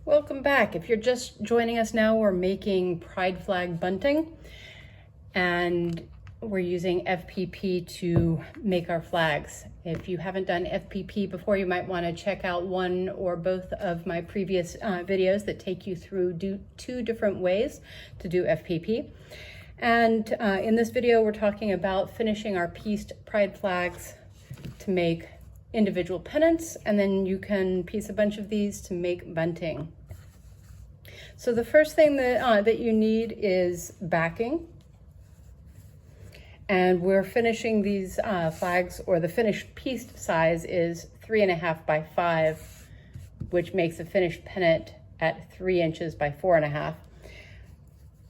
Welcome back. If you're just joining us now, we're making pride flag bunting and we're using FPP to make our flags. If you haven't done FPP before, you might want to check out one or both of my previous videos that take you through two different ways to do FPP. And in this video, we're talking about finishing our pieced pride flags to make individual pennants, and then you can piece a bunch of these to make bunting. So the first thing that you need is backing. And we're finishing these flags, or the finished piece size is 3.5 by 5, which makes a finished pennant at 3 inches by 4.5.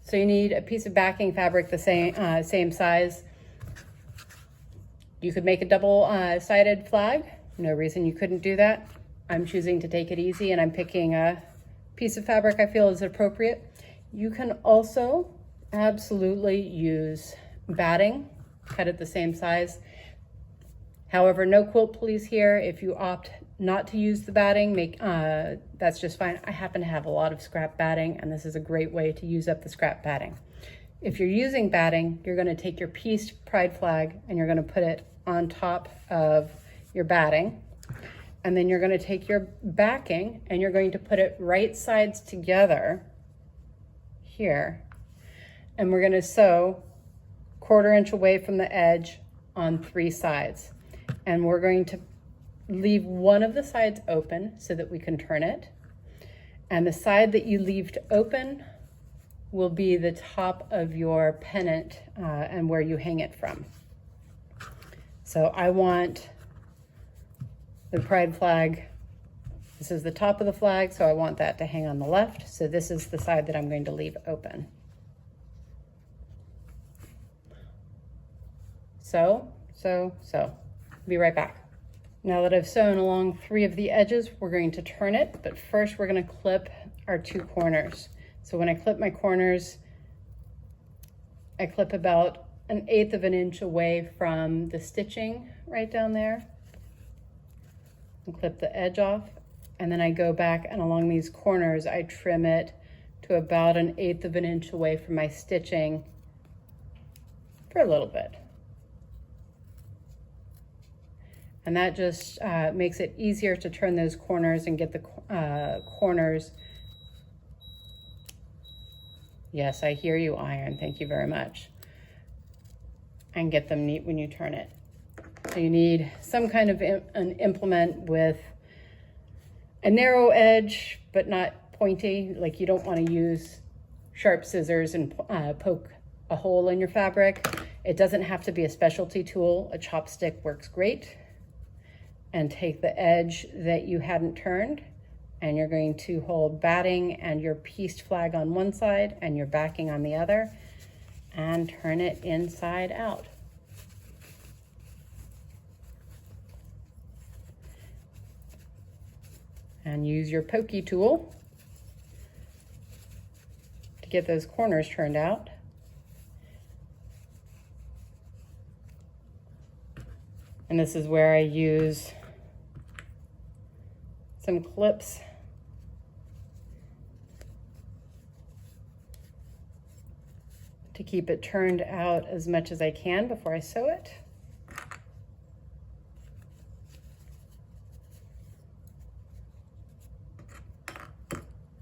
So you need a piece of backing fabric the same size. You could make a double-sided flag. No reason you couldn't do that. I'm choosing to take it easy, and I'm picking a piece of fabric I feel is appropriate. You can also absolutely use batting, cut it the same size. However, no quilt police here. If you opt not to use the batting, that's just fine. I happen to have a lot of scrap batting, and this is a great way to use up the scrap batting. If you're using batting, you're going to take your pieced pride flag and you're going to put it on top of your batting. And then you're going to take your backing and you're going to put it right sides together here. And we're going to sew 1/4 inch away from the edge on 3 sides. And we're going to leave one of the sides open so that we can turn it. And the side that you leave open will be the top of your pennant and where you hang it from. So I want the pride flag, this is the top of the flag, so I want that to hang on the left. So this is the side that I'm going to leave open. So. Be right back. Now that I've sewn along 3 of the edges, we're going to turn it, but first we're going to clip our 2 corners. So when I clip my corners, I clip about 1/8 of an inch away from the stitching right down there and clip the edge off. And then I go back and along these corners, I trim it to about 1/8 of an inch away from my stitching for a little bit. And that just makes it easier to turn those corners and get the corners. Yes, I hear you, iron. Thank you very much. And get them neat when you turn it. So you need some kind of an implement with a narrow edge, but not pointy. Like, you don't want to use sharp scissors and poke a hole in your fabric. It doesn't have to be a specialty tool. A chopstick works great. And take the edge that you hadn't turned, and you're going to hold batting and your pieced flag on one side and your backing on the other, and turn it inside out. And use your pokey tool to get those corners turned out. And this is where I use some clips to keep it turned out as much as I can before I sew it.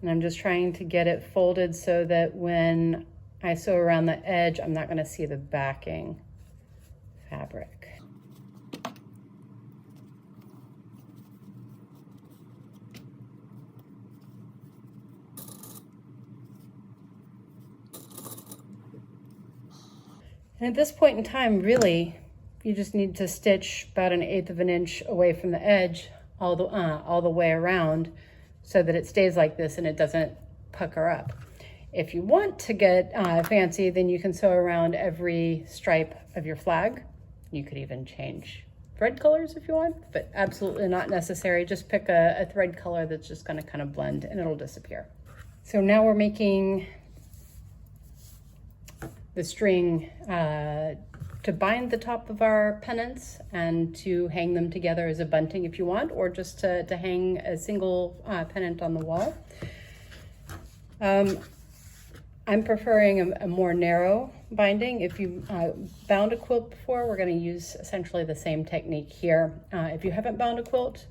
And I'm just trying to get it folded so that when I sew around the edge, I'm not going to see the backing fabric. And at this point in time, really, you just need to stitch about 1/8 of an inch away from the edge all the way around so that it stays like this and it doesn't pucker up. If you want to get fancy, then you can sew around every stripe of your flag. You could even change thread colors if you want, but absolutely not necessary. Just pick a thread color that's just going to kind of blend and it'll disappear. So now we're making the string to bind the top of our pennants and to hang them together as a bunting if you want, or just to hang a single pennant on the wall. I'm preferring a more narrow binding. If you bound a quilt before, we're going to use essentially the same technique here. If you haven't bound a quilt,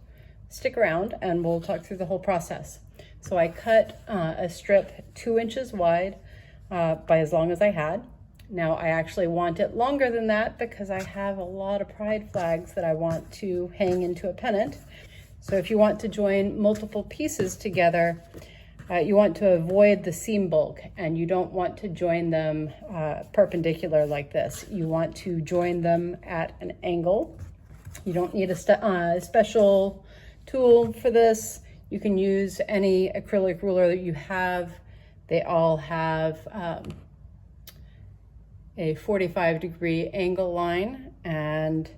stick around and we'll talk through the whole process. So I cut a strip 2 inches wide by as long as I had. Now I actually want it longer than that because I have a lot of pride flags that I want to hang into a pennant. So if you want to join multiple pieces together, you want to avoid the seam bulk, and you don't want to join them perpendicular like this. You want to join them at an angle. You don't need a special tool for this. You can use any acrylic ruler that you have. They all have a 45-degree angle line, and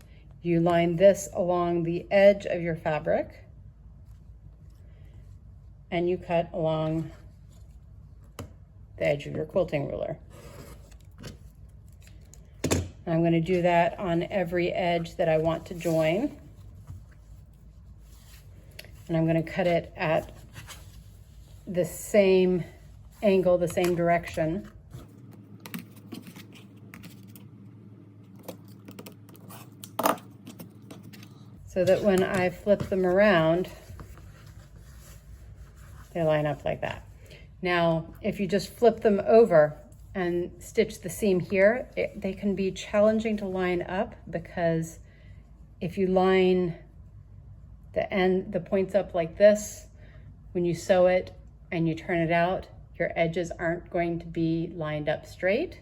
you line this along the edge of your fabric, and you cut along the edge of your quilting ruler. I'm going to do that on every edge that I want to join. And I'm going to cut it at the same angle, the same direction. So that when I flip them around, they line up like that. Now, if you just flip them over and stitch the seam here, they can be challenging to line up, because if you line the points up like this, when you sew it and you turn it out, your edges aren't going to be lined up straight.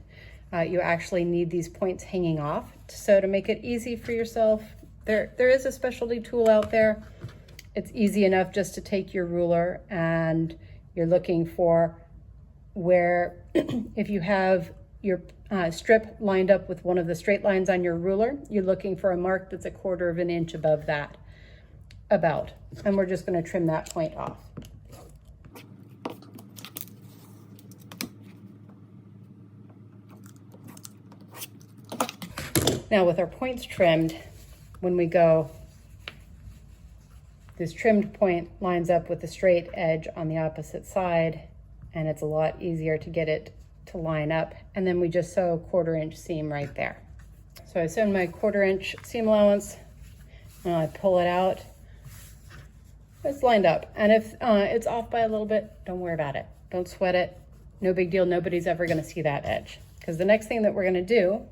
You actually need these points hanging off. So to make it easy for yourself, there is a specialty tool out there. It's easy enough just to take your ruler, and you're looking for where, if you have your strip lined up with one of the straight lines on your ruler, you're looking for a mark that's 1/4 of an inch above that, about. And we're just going to trim that point off. Now with our points trimmed, when we go, this trimmed point lines up with the straight edge on the opposite side, and it's a lot easier to get it to line up. And then we just sew a 1/4 inch seam right there. So I sew my 1/4 inch seam allowance, and I pull it out. It's lined up. And if it's off by a little bit, don't worry about it. Don't sweat it. No big deal. Nobody's ever going to see that edge. Because the next thing that we're going to do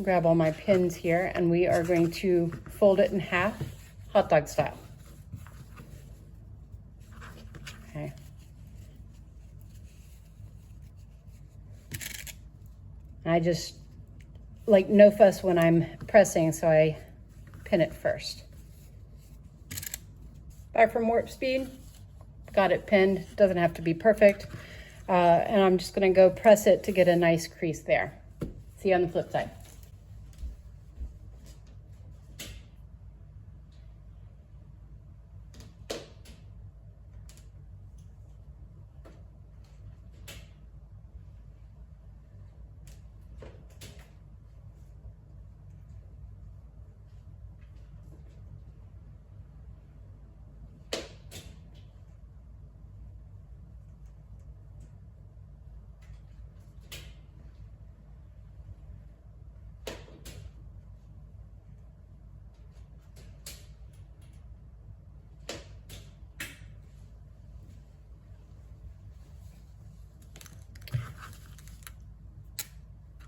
grab all my pins here, and we are going to fold it in half, hot dog style. Okay. I just like no fuss when I'm pressing, so I pin it first. Back from warp speed, got it pinned. Doesn't have to be perfect. And I'm just going to go press it to get a nice crease there. See you on the flip side.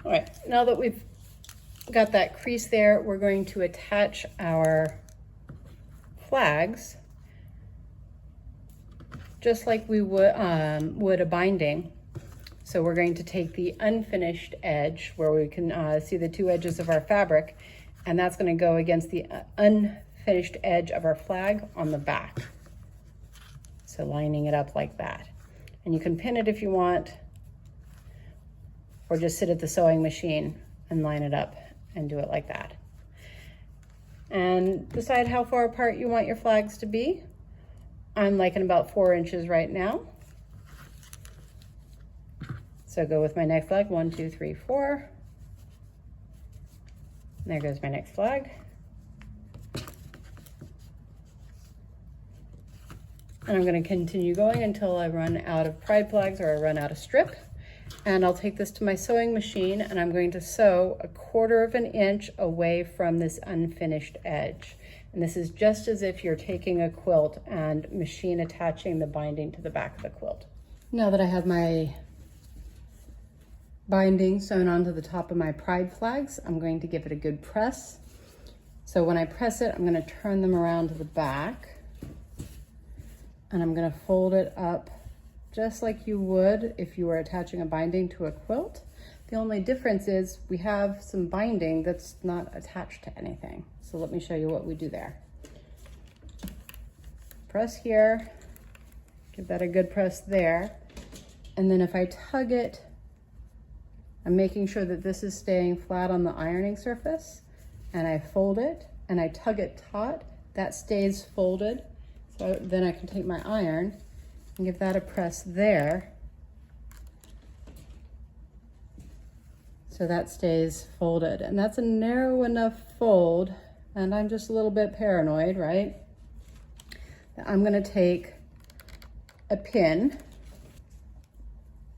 All right, now that we've got that crease there, we're going to attach our flags just like we would a binding. So we're going to take the unfinished edge where we can see the 2 edges of our fabric, and that's going to go against the unfinished edge of our flag on the back. So lining it up like that. And you can pin it if you want, or just sit at the sewing machine and line it up and do it like that. And decide how far apart you want your flags to be. I'm liking about 4 inches right now. So go with my next flag, 1, 2, 3, 4. And there goes my next flag. And I'm going to continue going until I run out of pride flags or I run out of strip. And I'll take this to my sewing machine and I'm going to sew 1/4 of an inch away from this unfinished edge. And this is just as if you're taking a quilt and machine attaching the binding to the back of the quilt. Now that I have my binding sewn onto the top of my pride flags, I'm going to give it a good press. So when I press it, I'm going to turn them around to the back and I'm going to fold it up just like you would if you were attaching a binding to a quilt. The only difference is we have some binding that's not attached to anything. So let me show you what we do there. Press here, give that a good press there. And then if I tug it, I'm making sure that this is staying flat on the ironing surface, and I fold it and I tug it taut, that stays folded. So then I can take my iron and give that a press there. So that stays folded, and that's a narrow enough fold, and I'm just a little bit paranoid, right? I'm gonna take a pin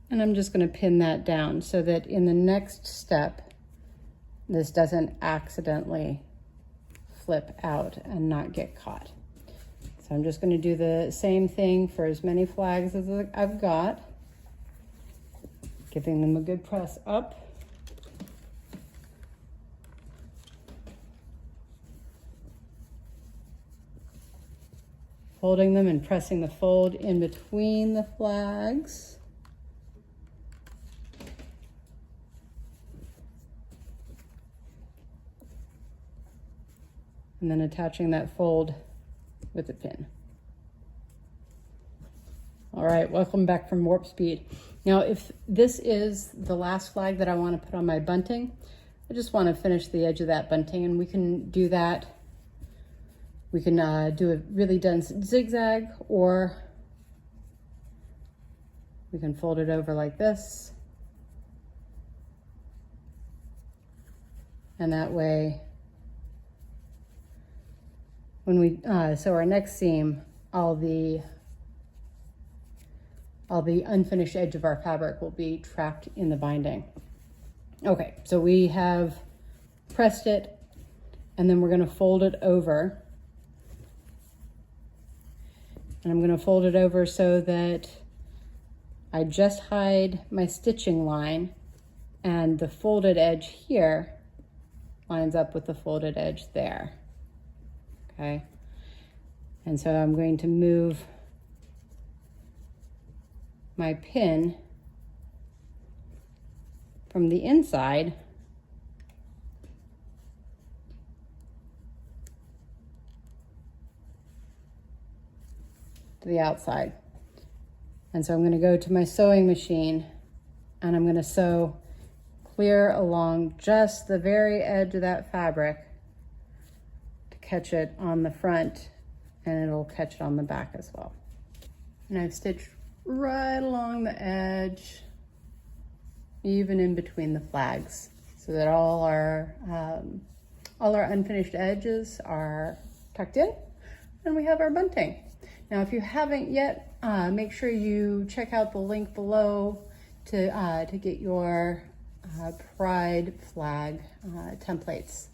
and I'm just gonna pin that down so that in the next step, this doesn't accidentally flip out and not get caught. So I'm just gonna do the same thing for as many flags as I've got, giving them a good press up. Holding them and pressing the fold in between the flags. And then attaching that fold with a pin. All right, welcome back from warp speed. Now, if this is the last flag that I want to put on my bunting, I just want to finish the edge of that bunting, and we can do that. We can do a really dense zigzag, or we can fold it over like this. And that way, when we sew our next seam, all the unfinished edge of our fabric will be trapped in the binding. Okay, so we have pressed it, and then we're going to fold it over. And I'm going to fold it over so that I just hide my stitching line, and the folded edge here lines up with the folded edge there. Okay, and so I'm going to move my pin from the inside to the outside. And so I'm going to go to my sewing machine and I'm going to sew clear along just the very edge of that fabric to catch it on the front, and it'll catch it on the back as well. And I've stitched right along the edge, even in between the flags, so that all our unfinished edges are tucked in, and we have our bunting. Now, if you haven't yet, make sure you check out the link below to get your pride flag templates.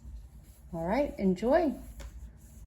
All right, enjoy.